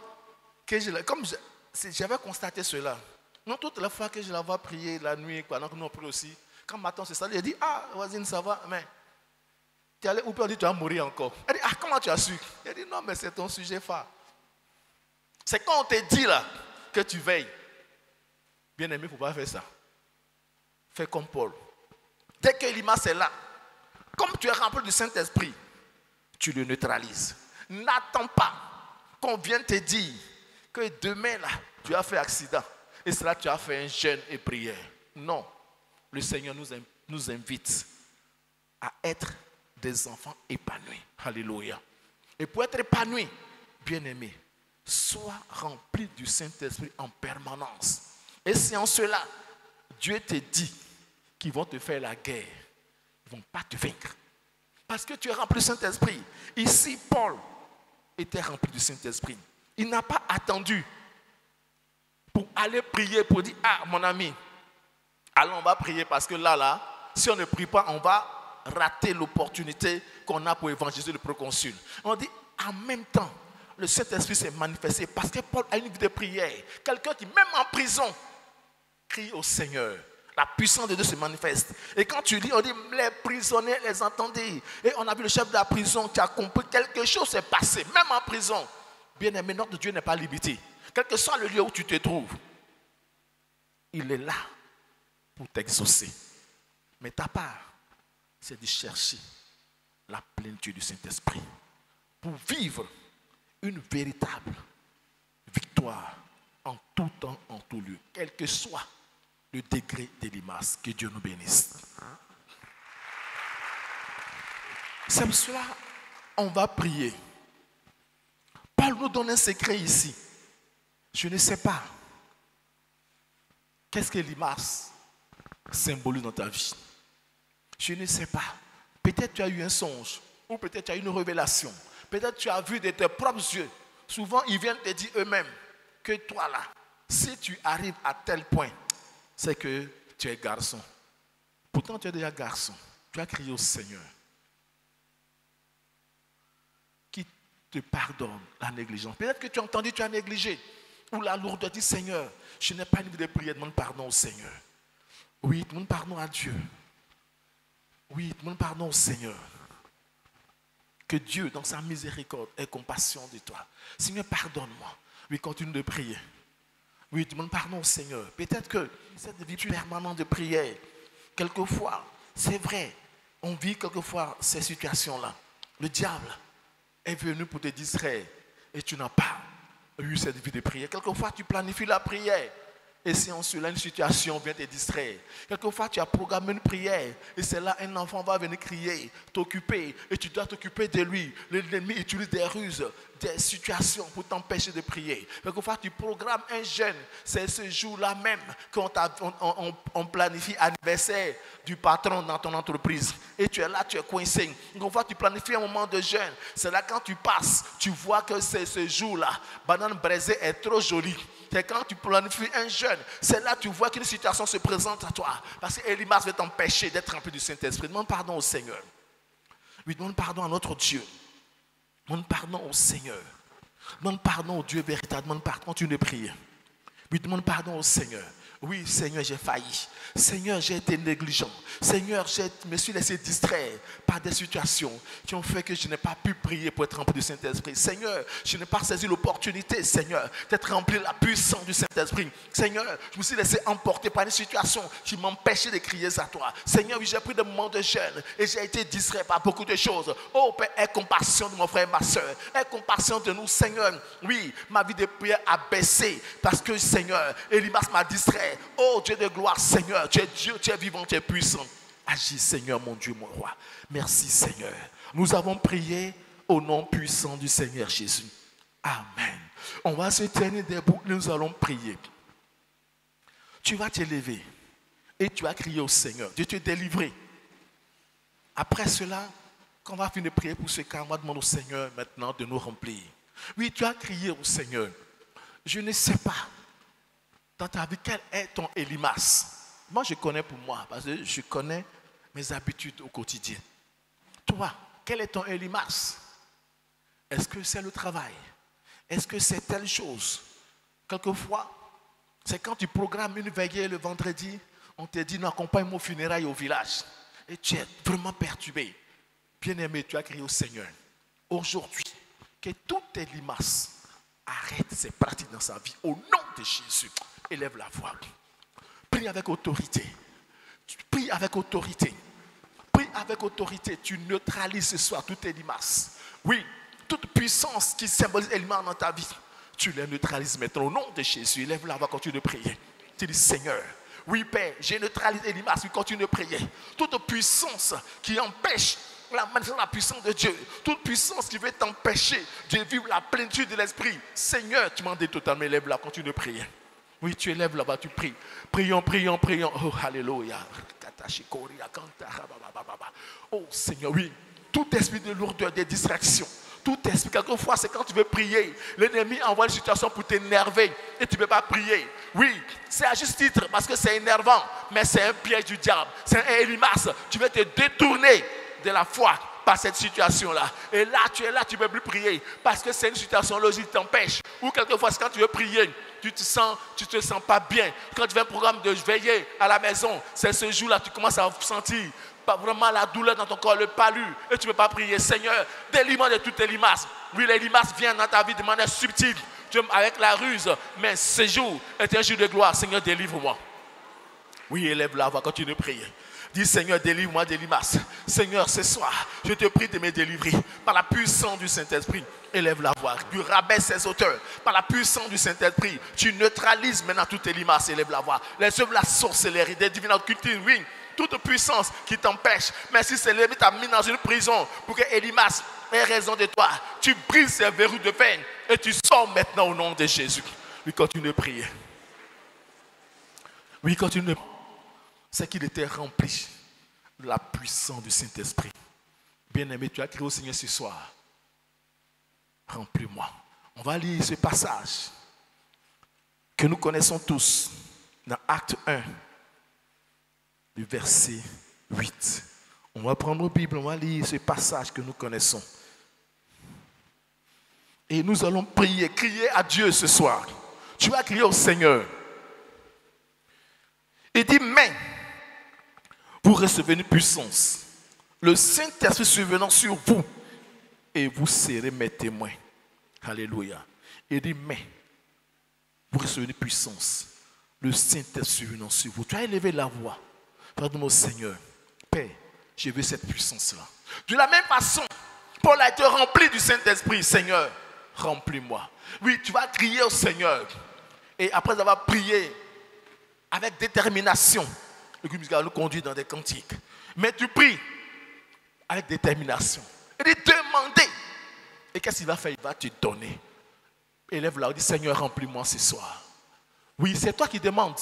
que j'avais constaté cela, non, toutes les fois que je la vois prier la nuit, pendant que nous on prie aussi, quand matin c'est ça, elle dit, ah, voisine, ça va, mais tu es allé où, on dit, tu vas mourir encore. Elle dit, ah, comment tu as su? Elle dit, non, mais c'est ton sujet phare. C'est quand on te dit là, que tu veilles. Bien aimé, il ne faut pas faire ça. Fais comme Paul. Dès que Elimas est là, comme tu es rempli du Saint-Esprit, tu le neutralises. N'attends pas qu'on vienne te dire que demain là, tu as fait accident. Et cela, tu as fait un jeûne et prière. Non. Le Seigneur nous invite à être des enfants épanouis. Alléluia. Et pour être épanoui, bien-aimé, sois rempli du Saint-Esprit en permanence. Et c'est en cela, Dieu te dit qu'ils vont te faire la guerre. Ils ne vont pas te vaincre. Parce que tu es rempli du Saint-Esprit. Ici, Paul était rempli du Saint-Esprit. Il n'a pas attendu pour aller prier, pour dire, ah, mon ami, allons, on va prier parce que là, si on ne prie pas, on va rater l'opportunité qu'on a pour évangéliser le proconsul. On dit, en même temps, le Saint-Esprit s'est manifesté parce que Paul a une vie de prière. Quelqu'un qui, même en prison, crie au Seigneur. La puissance de Dieu se manifeste. Et quand tu lis, on dit, les prisonniers les entendaient. Et on a vu le chef de la prison qui a compris quelque chose s'est passé, même en prison. Bien aimé, notre Dieu n'est pas limité. Quel que soit le lieu où tu te trouves, il est là pour t'exaucer. Mais ta part, c'est de chercher la plénitude du Saint-Esprit pour vivre une véritable victoire en tout temps, en tout lieu, quel que soit le degré d'Élymas. Que Dieu nous bénisse. C'est pour cela on va prier. Paul nous donne un secret ici. Je ne sais pas. Qu'est-ce que l'Élymas symbolise dans ta vie? Je ne sais pas. Peut-être tu as eu un songe, ou peut-être tu as eu une révélation. Peut-être tu as vu de tes propres yeux. Souvent, ils viennent te dire eux-mêmes que toi là, si tu arrives à tel point, c'est que tu es garçon. Pourtant, tu es déjà garçon. Tu as crié au Seigneur. Qui te pardonne la négligence. Peut-être que tu as entendu, tu as négligé. Ou la lourdeur dit, Seigneur, je n'ai pas une vie de prière, demande pardon au Seigneur. Oui, demande pardon à Dieu. Oui, demande pardon au Seigneur. Que Dieu, dans sa miséricorde, ait compassion de toi. Seigneur, pardonne-moi. Oui, continue de prier. Oui, demande pardon au Seigneur. Peut-être que cette vie permanente de prière, quelquefois, c'est vrai, on vit quelquefois ces situations-là. Le diable est venu pour te distraire et tu n'as pas eu cette vie de prière. Quelquefois, tu planifies la prière. Et si ensuite une situation vient te distraire, quelquefois tu as programmé une prière et c'est là un enfant va venir crier, t'occuper et tu dois t'occuper de lui. L'ennemi utilise des ruses, des situations pour t'empêcher de prier. Quelquefois tu programmes un jeûne, c'est ce jour-là même qu'on planifie l'anniversaire du patron dans ton entreprise. Et tu es là, tu es coincé. Quelquefois tu planifies un moment de jeûne, c'est là quand tu passes, tu vois que c'est ce jour-là, banane braisée est trop jolie. C'est quand tu planifies un jeûne, c'est là que tu vois qu'une situation se présente à toi. Parce que Élymas veut t'empêcher d'être rempli du Saint-Esprit. Demande pardon au Seigneur. Oui, demande pardon à notre Dieu. Demande pardon au Seigneur. Demande pardon au Dieu véritable. Demande pardon, continue de prier. Oui, demande pardon au Seigneur. Oui, Seigneur, j'ai failli. Seigneur, j'ai été négligent. Seigneur, je me suis laissé distraire par des situations qui ont fait que je n'ai pas pu prier pour être rempli du Saint-Esprit. Seigneur, je n'ai pas saisi l'opportunité, Seigneur, d'être rempli de la puissance du Saint-Esprit. Seigneur, je me suis laissé emporter par une situation qui m'empêchait de crier à toi. Seigneur, oui, j'ai pris des moments de jeûne et j'ai été distrait par beaucoup de choses. Oh Père, aie compassion de mon frère et ma soeur. Aie compassion de nous, Seigneur. Oui, ma vie de prière a baissé parce que, Seigneur, Élymas m'a distrait. Oh Dieu de gloire, Seigneur, tu es Dieu, tu es vivant, tu es puissant. Agis, Seigneur, mon Dieu, mon roi. Merci, Seigneur. Nous avons prié au nom puissant du Seigneur Jésus. Amen. On va se tenir debout, nous allons prier. Tu vas te lever et tu vas crier au Seigneur. Dieu te délivré. Après cela, quand on va finir de prier pour ce cas, on va demander au Seigneur maintenant de nous remplir. Oui, tu as crié au Seigneur. Je ne sais pas dans ta vie quel est ton Élymas. Moi, je connais pour moi, parce que je connais mes habitudes au quotidien. Toi, quel est ton Élymas? Est-ce que c'est le travail? Est-ce que c'est telle chose? Quelquefois, c'est quand tu programmes une veillée le vendredi, on te dit, non, accompagne-moi au funérailles au village. Et tu es vraiment perturbé. Bien-aimé, tu as crié au Seigneur. Aujourd'hui, que tout Élymas arrête ses pratiques dans sa vie. Au nom de Jésus, élève la voix. Prie avec autorité. Prie avec autorité. Prie avec autorité. Tu neutralises ce soir tout Élymas. Oui, toute puissance qui symbolise Élymas dans ta vie, tu les neutralises maintenant. Au nom de Jésus, élève la voix, continue de prier. Tu dis, Seigneur, oui Père, j'ai neutralisé Élymas, oui, continue de prier. Toute puissance qui empêche la puissance de Dieu, toute puissance qui veut t'empêcher de vivre la plénitude de l'esprit, Seigneur, tu m'en dis totalement, élève la, continue de prier. Oui, tu élèves là-bas, tu pries. Prions, prions, prions. Oh, alléluia. Oh, Seigneur, oui. Tout esprit de lourdeur, de distraction, tout esprit, quelquefois, c'est quand tu veux prier, l'ennemi envoie une situation pour t'énerver et tu ne peux pas prier. Oui, c'est à juste titre parce que c'est énervant, mais c'est un piège du diable. C'est un Élymas. Tu veux te détourner de la foi par cette situation-là. Et là, tu es là, tu ne peux plus prier parce que c'est une situation logique qui t'empêche. Ou quelquefois, c'est quand tu veux prier, tu te sens pas bien. Quand tu fais un programme de veiller à la maison, c'est ce jour-là, tu commences à sentir pas vraiment la douleur dans ton corps, le palu, et tu ne peux pas prier. Seigneur, délivre-moi de toutes les limaces. Oui, les limaces viennent dans ta vie de manière subtile, avec la ruse, mais ce jour est un jour de gloire. Seigneur, délivre-moi. Oui, élève la voix, continue de prier. Dis Seigneur, délivre-moi d'Elimas. Seigneur, ce soir, je te prie de me délivrer par la puissance du Saint-Esprit. Élève la voix. Tu rabaisses ses auteurs par la puissance du Saint-Esprit. Tu neutralises maintenant toute Elimas. Élève la voix. Les œuvres de la sorcellerie, des divines cultures, oui. Toute puissance qui t'empêche. Mais si c'est l'ennemi t'a mis dans une prison pour que Elimas ait raison de toi, tu brises ses verrous de peine et tu sors maintenant au nom de Jésus. Oui, continue de prier. Oui, continue de prier. C'est qu'il était rempli de la puissance du Saint-Esprit. Bien-aimé, tu as crié au Seigneur ce soir. Remplis-moi. On va lire ce passage que nous connaissons tous dans Acte 1, du verset 8. On va prendre nos Bibles, on va lire ce passage que nous connaissons. Et nous allons prier, crier à Dieu ce soir. Tu vas crier au Seigneur. Et dis, mais vous recevez une puissance. Le Saint-Esprit survenant sur vous. Et vous serez mes témoins. Alléluia. Et dit, mais vous recevez une puissance. Le Saint-Esprit survenant sur vous. Tu as élevé la voix. Pardonne-moi, Seigneur. Père, je veux cette puissance-là. De la même façon, Paul a été rempli du Saint-Esprit. Seigneur, remplis-moi. Oui, tu vas crier au Seigneur. Et après avoir prié avec détermination, le groupe musical nous conduit dans des cantiques. Mais tu pries avec détermination. Et dit demander. Et qu'est-ce qu'il va faire? Il va te donner. Élève là, dit Seigneur, remplis-moi ce soir. Oui, c'est toi qui demandes.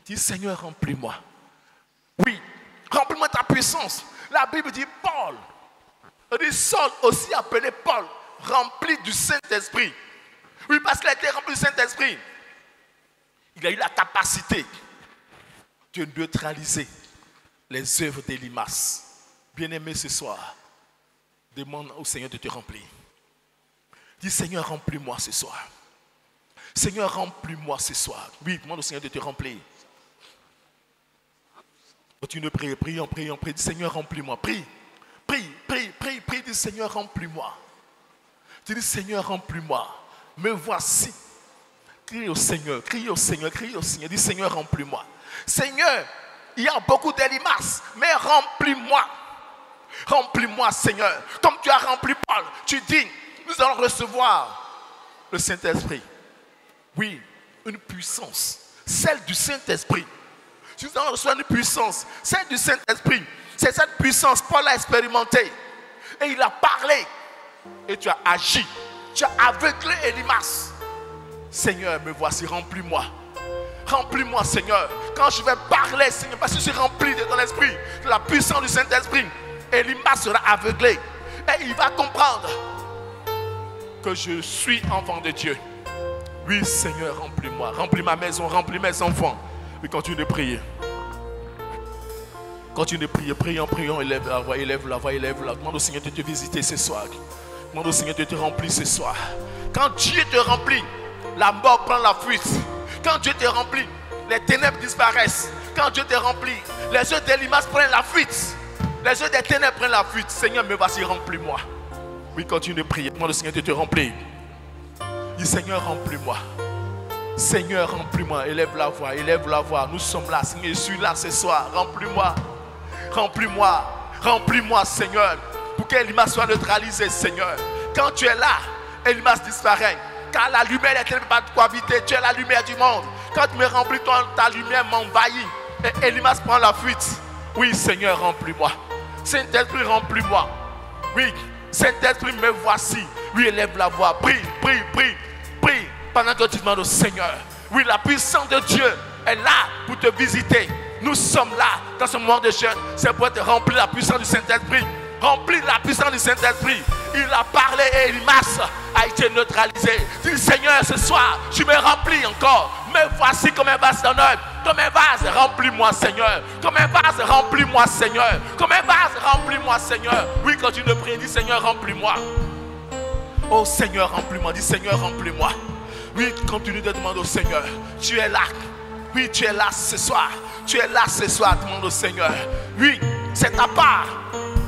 Dis Seigneur, remplis-moi. Oui, remplis-moi ta puissance. La Bible dit Paul. Elle dit Saul, aussi appelé Paul, rempli du Saint-Esprit. Oui, parce qu'il a été rempli du Saint-Esprit. Il a eu la capacité de neutraliser les œuvres d'Elimas. Bien-aimé ce soir, demande au Seigneur de te remplir. Dis Seigneur, remplis-moi ce soir. Seigneur, remplis-moi ce soir. Oui, demande au Seigneur de te remplir. Continue de prier, prions. Dis Seigneur, remplis-moi. Prie, dis Seigneur, remplis-moi. Tu dis Seigneur, remplis-moi. Me voici. Crie au Seigneur. Dis Seigneur, remplis-moi. Seigneur, il y a beaucoup d'Elimas, mais remplis-moi. Remplis-moi, Seigneur. Comme tu as rempli Paul, tu dis, nous allons recevoir le Saint-Esprit. Oui, une puissance, celle du Saint-Esprit. Nous allons recevoir une puissance, celle du Saint-Esprit. C'est cette puissance, Paul a expérimenté. Et il a parlé. Et tu as agi. Tu as aveuglé Elimas. Seigneur, me voici, remplis-moi. Remplis-moi, Seigneur. Quand je vais parler, Seigneur, parce que je suis rempli de ton esprit, de la puissance du Saint-Esprit, Elimas sera aveuglé. Et il va comprendre que je suis enfant de Dieu. Oui, Seigneur, remplis-moi. Remplis ma maison, remplis mes enfants. Oui, continue de prier. Continue de prier. Prions. Élève la voix. Demande au Seigneur de te visiter ce soir. Demande au Seigneur de te remplir ce soir. Quand Dieu te remplit, la mort prend la fuite. Quand Dieu te remplit, les ténèbres disparaissent. Quand Dieu te remplit, les yeux d'Elimas prennent la fuite. Les yeux des ténèbres prennent la fuite. Seigneur, me voici, remplis-moi. Oui, continue de prier. Demande au Seigneur de te remplir. Dis Seigneur, remplis-moi. Seigneur, remplis-moi. Élève la voix. Nous sommes là. Seigneur, je suis là ce soir. Remplis-moi. Remplis-moi, Seigneur. Pour qu'Elimas soit neutralisé, Seigneur. Quand tu es là, Elimas disparaît. Car la lumière n'est pas de quoi habiter. Tu es la lumière du monde. Quand tu me remplis, ta lumière m'envahit. Et Elimas prend la fuite. Oui, Seigneur, remplis-moi. Saint-Esprit, remplis-moi. Oui, Saint-Esprit, me voici. Oui, élève la voix. Prie. Pendant que tu demandes au Seigneur. Oui, la puissance de Dieu est là pour te visiter. Nous sommes là dans ce moment de jeûne. C'est pour te remplir la puissance du Saint-Esprit. Remplir la puissance du Saint-Esprit. Il a parlé et Elimas a été neutralisé. Dis Seigneur, ce soir, tu me remplis encore. Me voici comme un vase d'honneur. Comme un vase, remplis-moi, Seigneur. Comme un vase, remplis-moi, Seigneur. Comme un vase, remplis-moi, Seigneur. Oui, continue de prier. Dis Seigneur, remplis-moi. Oh Seigneur, remplis-moi. Dis Seigneur, remplis-moi. Oui, continue de demander au Seigneur. Tu es là. Oui, tu es là ce soir. Tu es là ce soir. Demande au Seigneur. Oui, c'est ta part.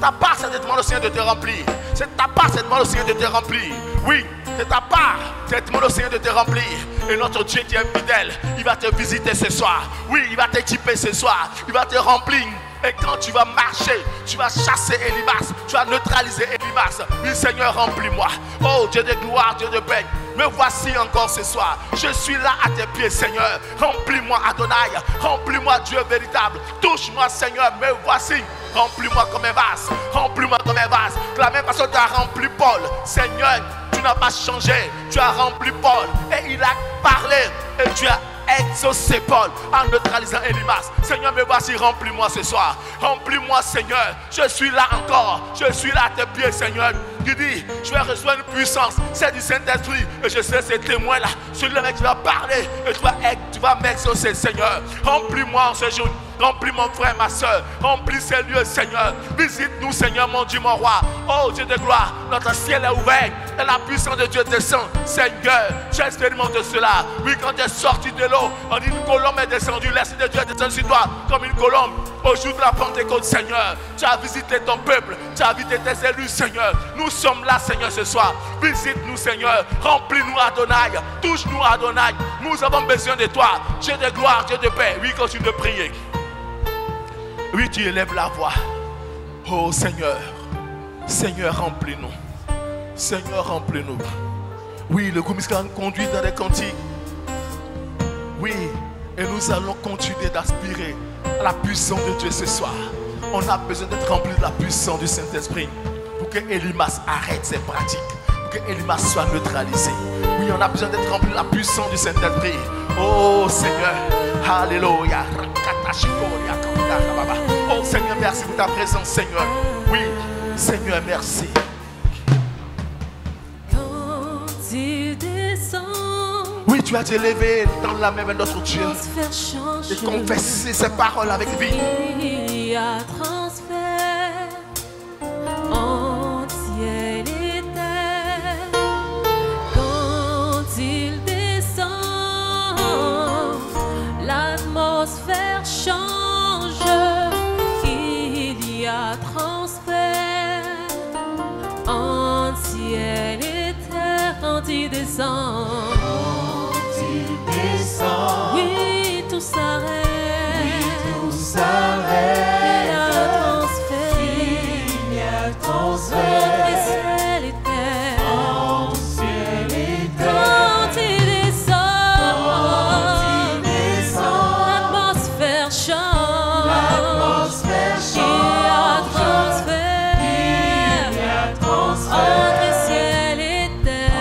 Ta part, c'est de demander au Seigneur de te remplir. C'est ta part, c'est de demander au Seigneur de te remplir. Oui, de ta part. Tu demandes au Seigneur de te remplir. Et notre Dieu qui est fidèle, il va te visiter ce soir. Oui, il va t'équiper ce soir. Il va te remplir. Et quand tu vas marcher, tu vas chasser Elimas, tu vas neutraliser Elimas. Oui, Seigneur, remplis-moi. Oh, Dieu de gloire, Dieu de paix. Me voici encore ce soir. Je suis là à tes pieds, Seigneur. Remplis-moi, Adonai. Remplis-moi, Dieu véritable. Touche-moi, Seigneur. Me voici. Remplis-moi comme un vase. Remplis-moi comme un vase. De la même façon, tu as rempli Paul. Seigneur, tu n'as pas changé. Tu as rempli Paul. Et il a parlé. Et tu as exaucé Paul en neutralisant Elimas. Seigneur, me voici, remplis-moi ce soir. Remplis-moi, Seigneur. Je suis là encore. Je suis là à tes pieds, Seigneur. Tu dis, je vais recevoir une puissance. C'est du Saint-Esprit. Et je sais ces témoins-là. Celui-là qui va parler. Et tu vas m'exaucer, Seigneur. Remplis-moi en ce jour. Remplis mon frère, ma soeur. Remplis ces lieux, Seigneur. Visite-nous, Seigneur, mon Dieu, mon roi. Oh, Dieu de gloire, notre ciel est ouvert. Et la puissance de Dieu descend. Seigneur, j'expérimente cela. Oui, quand tu es sorti de l'eau, on dit une colombe est descendue. L'Esprit de Dieu est descendu sur toi comme une colombe. Au jour de la Pentecôte, Seigneur, tu as visité ton peuple. Tu as visité tes élus, Seigneur. Nous sommes là, Seigneur, ce soir. Visite-nous, Seigneur. Remplis-nous, Adonai. Touche-nous, Adonai. Nous avons besoin de toi. Dieu de gloire, Dieu de paix. Oui, continue de prier. Oui, tu élèves la voix. Oh Seigneur, Seigneur, remplis-nous. Seigneur, remplis-nous. Oui, le groupe musical nous conduit dans les cantiques. Oui, et nous allons continuer d'aspirer à la puissance de Dieu ce soir. On a besoin d'être rempli de la puissance du Saint-Esprit pour que Elimas arrête ses pratiques, pour que Elimas soit neutralisé. Oui, on a besoin d'être rempli de la puissance du Saint-Esprit. Oh Seigneur, alléluia. Oh Seigneur, merci pour ta présence, Seigneur. Oui, Seigneur, merci. Quand il descend, oui, tu as t'élevé dans la main de notre Dieu et et confesser ses paroles avec vie. Il y a transfert en ciel et terre. Quand il descend, l'atmosphère change. Il y a transfert en ciel et terre. Quand il descend, oui, tout s'arrête. Il y a transfert. Entre ciel et terre. Quand il descend, l'atmosphère change. Il y a transfert entre ciel et terre.